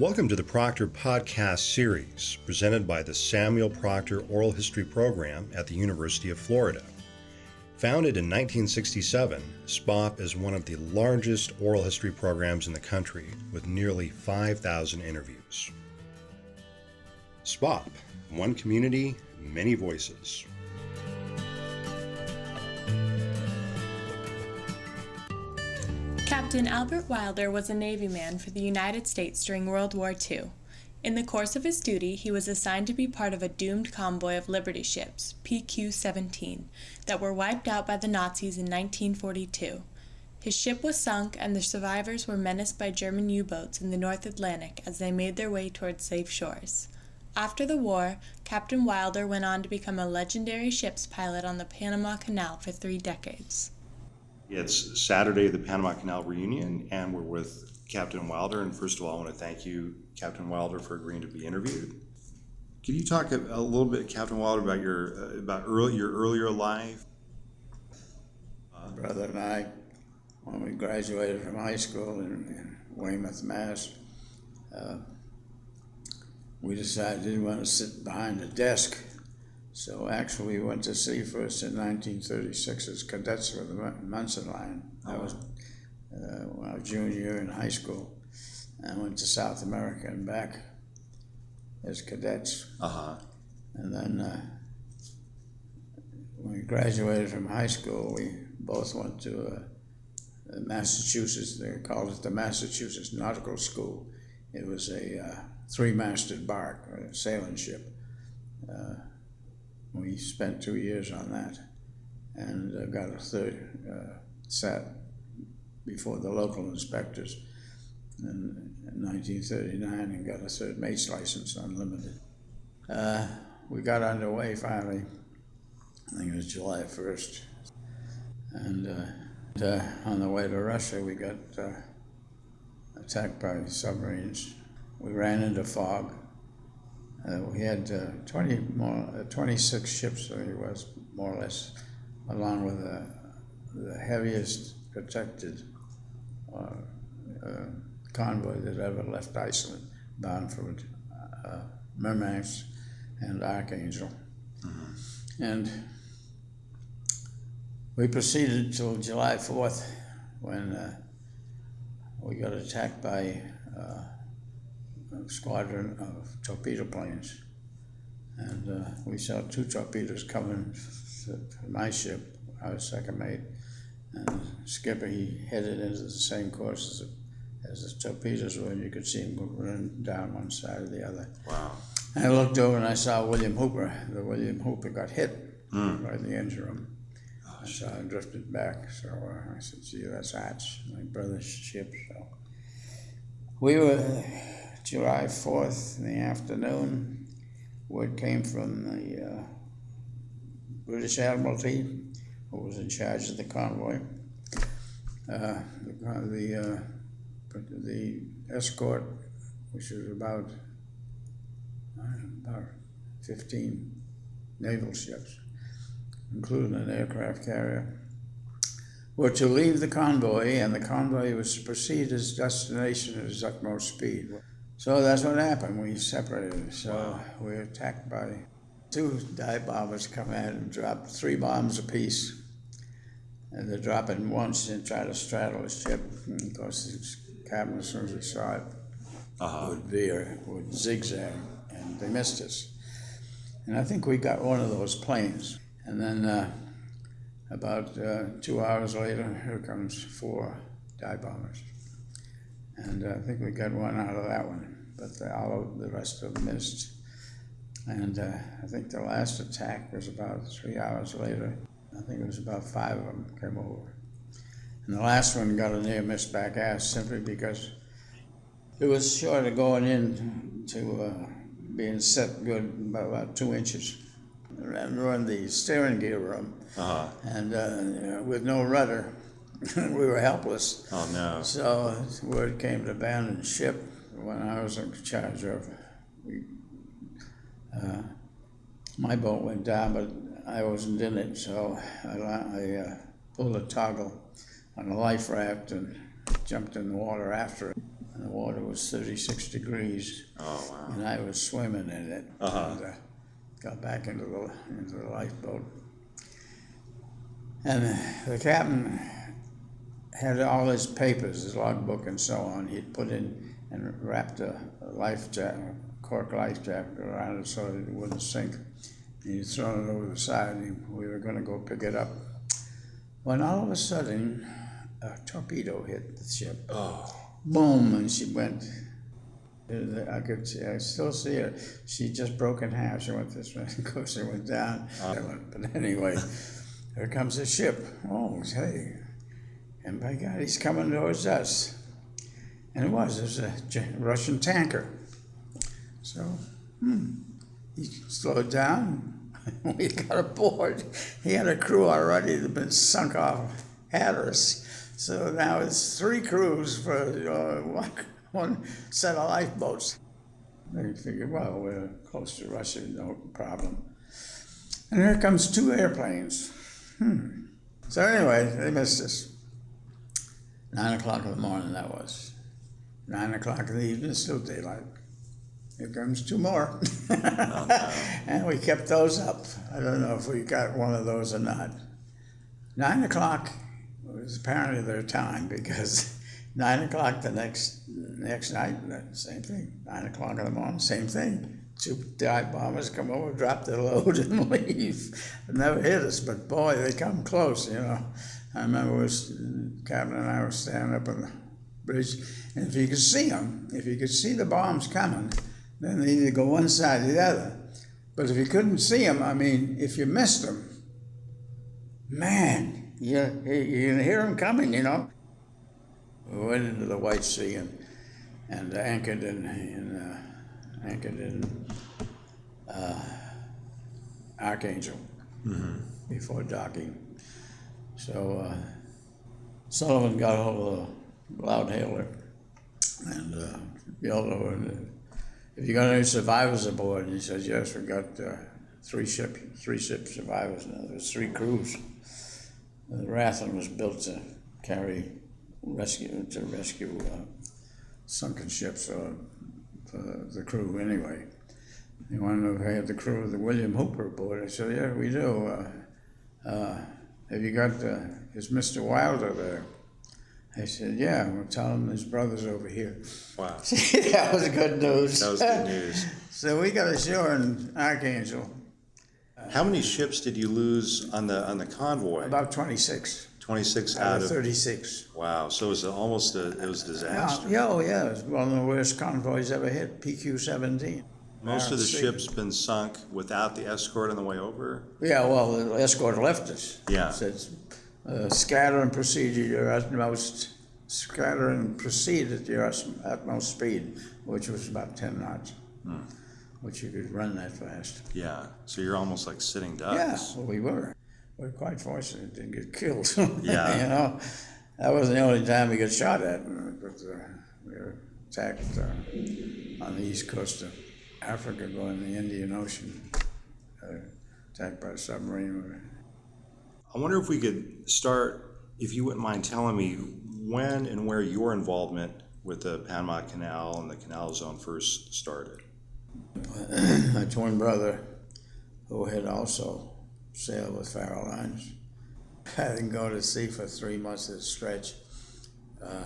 Welcome to the Proctor podcast series, presented by the Samuel Proctor Oral History Program at the University of Florida. Founded in 1967, SPOP is one of the largest oral history programs in the country, with nearly 5,000 interviews. SPOP, one community, many voices. Captain Albert Wilder was a Navy man for the United States during World War II. In the course of his duty, he was assigned to be part of a doomed convoy of Liberty ships, PQ-17, that were wiped out by the Nazis in 1942. His ship was sunk, and the survivors were menaced by German U-boats in the North Atlantic as they made their way towards safe shores. After the war, Captain Wilder went on to become a legendary ship's pilot on the Panama Canal for 3 decades. It's Saturday, the Panama Canal reunion, and we're with Captain Wilder. And first of all, I want to thank you, Captain Wilder, for agreeing to be interviewed. Can you talk a little bit, Captain Wilder, about your earlier life? Brother and I, when we graduated from high school in Weymouth, Mass., we decided we didn't want to sit behind a desk. So actually we went to sea first in 1936 as cadets for the Munson Line. That was when I was junior year in high school. I went to South America and back as cadets. And then when we graduated from high school, we both went to Massachusetts. They called it the Massachusetts Nautical School. It was a 3-masted bark, a sailing ship. We spent 2 years on that and got a third, sat before the local inspectors in 1939 and got a third mate's license, unlimited. We got underway finally, I think it was July 1st. And on the way to Russia, we got attacked by submarines. We ran into fog. We had 26 ships, so he was more or less, along with the heaviest protected convoy that ever left Iceland, bound for Murmansk and Archangel. And we proceeded till July 4th when we got attacked by a squadron of torpedo planes, and we saw 2 torpedoes coming to my ship. I was second mate, and the skipper, he headed into the same course as the torpedoes were, and you could see him running down one side or the other. Wow. And I looked over and I saw William Hooper. The William Hooper got hit right in the engine room. I saw him drifted back, so I said, gee, that's Hatch, my brother's ship. So we were July 4th in the afternoon. Word came from the British Admiralty, who was in charge of the convoy. The escort, which was about 15 naval ships, including an aircraft carrier, were to leave the convoy, and the convoy was to proceed its destination at its utmost speed. So that's what happened. We separated. So we were attacked by 2 dive bombers come in and dropped 3 bombs apiece. And they drop it once and try to straddle the ship. And of course, the captain, as soon as we saw it, would veer, would zigzag, and they missed us. And I think we got one of those planes. And then about 2 hours later, here comes 4 dive bombers. And I think we got one out of that one, but all of the rest of them missed. And I think the last attack was about 3 hours later. I think it was about 5 of them came over. And the last one got a near miss back ass simply because it was short of going in to being set good by about 2 inches. And we're in the steering gear room, and with no rudder. We were helpless. Oh, no. So word came to abandon ship when I was in charge of. My boat went down, but I wasn't in it, so I pulled a toggle on a life raft and jumped in the water after it. and the water was 36 degrees. Oh, wow. And I was swimming in it. Uh-huh. And, got back into the lifeboat. And the captain had all his papers, his logbook and so on. He'd put in and wrapped a life jacket, cork life jacket around it so that it wouldn't sink. And he'd thrown it over the side, and we were going to go pick it up. When all of a sudden, a torpedo hit the ship. Oh. Boom, and she went. I still see her. She just broke in half. She went this way. Of course, she went down. But anyway, here comes the ship. Oh, hey. And by God, he's coming towards us. And it was a Russian tanker. So, he slowed down. We got aboard. He had a crew already that had been sunk off Hatteras. So now it's 3 crews for one set of lifeboats. They figured, well, we're close to Russia, no problem. And here comes 2 airplanes. So anyway, they missed us. 9 o'clock in the morning, that was. 9 o'clock in the evening, still daylight. Here comes 2 more. Oh, no. And we kept those up. I don't know if we got one of those or not. 9 o'clock was apparently their time, because 9 o'clock the next night, same thing. 9 o'clock in the morning, same thing. 2 dive bombers come over, drop their load, and leave. It never hit us, but boy, they come close, you know. I remember Captain and I were standing up on the bridge, and if you could see them, if you could see the bombs coming, then they either go one side or the other. But if you couldn't see them, I mean, if you missed them, man, you can hear them coming, you know. We went into the White Sea and anchored in Archangel before docking. So Sullivan got hold of the loudhailer and yelled over, "Have you got any survivors aboard?" And he said, "Yes, we got 3 ship survivors. Now there's 3 crews." The Rathlin was built to rescue sunken ships for the crew anyway. They wanted to know if I had the crew of the William Hooper aboard. I said, "Yeah, we do. Have you got, is Mr. Wilder there?" I said, "Yeah, we'll tell him his brother's over here." Wow. That was good news. That was good news. So we got ashore in Archangel. How many ships did you lose on the convoy? About 26. 26 out of 36. Wow, so it was almost a disaster. Yeah, it was one of the worst convoys ever hit, PQ-17. Most of the ships been sunk without the escort on the way over? Yeah, well, the escort left us. Yeah. It says, scatter and proceed at your utmost, scatter and proceed at your utmost speed, which was about 10 knots, which you could run that fast. Yeah, so you're almost like sitting ducks. Yeah, well, we were. We were quite fortunate didn't get killed. Yeah. You know, that wasn't the only time we got shot at, but we were attacked on the east coast of Africa, going to the Indian Ocean, attacked by a submarine. I wonder if we could start, if you wouldn't mind telling me when and where your involvement with the Panama Canal and the Canal Zone first started. My twin brother, who had also sailed with Farrow Lines, I didn't go to sea for 3 months at a stretch.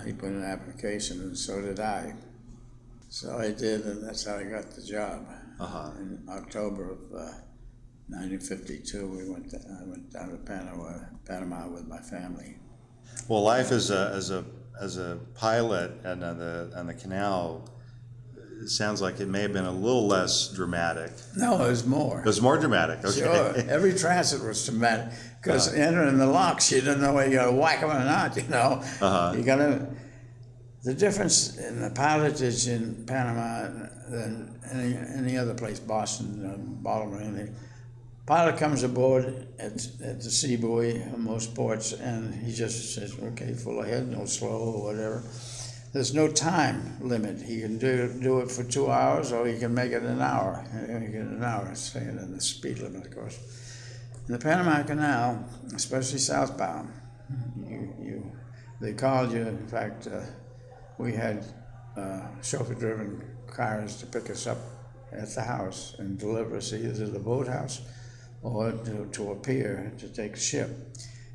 He put in an application, and so did I. So I did, and that's how I got the job. In October of 1952, I went down to Panama with my family. Well, life as a pilot and on the canal, it sounds like it may have been a little less dramatic. No, it was more. It was more dramatic. Okay. Sure, every transit was dramatic because entering the locks, you didn't know whether you got to whack them or not. You know, you got to. The difference in the pilotage in Panama than any other place, Boston, Baltimore, anything. Pilot comes aboard at the sea buoy in most ports, and he just says, "Okay, full ahead, no slow or whatever." There's no time limit. He can do it for 2 hours, or he can make it an hour. Staying in the speed limit, of course. In the Panama Canal, especially southbound, they called you. In fact, we had chauffeur-driven cars to pick us up at the house and deliver us either to the boathouse or to a pier to take a ship.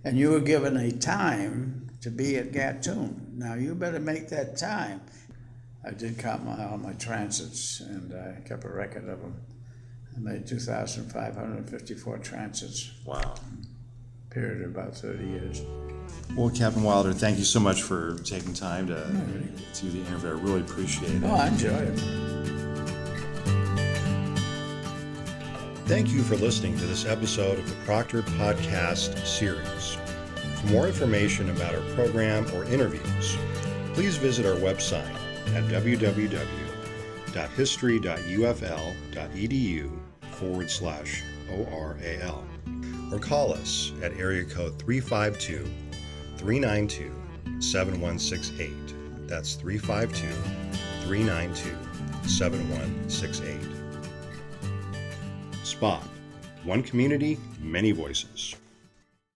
And you were given a time to be at Gatun. Now you better make that time. I did count all my transits, and I kept a record of them. I made 2,554 transits. Wow. Period of about 30 years. Well, Captain Wilder, thank you so much for taking time to do the interview. I really appreciate it. Oh, I enjoy it. Thank you for listening to this episode of the Proctor Podcast Series. For more information about our program or interviews, please visit our website at www.history.ufl.edu/ORAL or call us at area code 352-392-7168. That's 352-392-7168. SPOT, one community, many voices.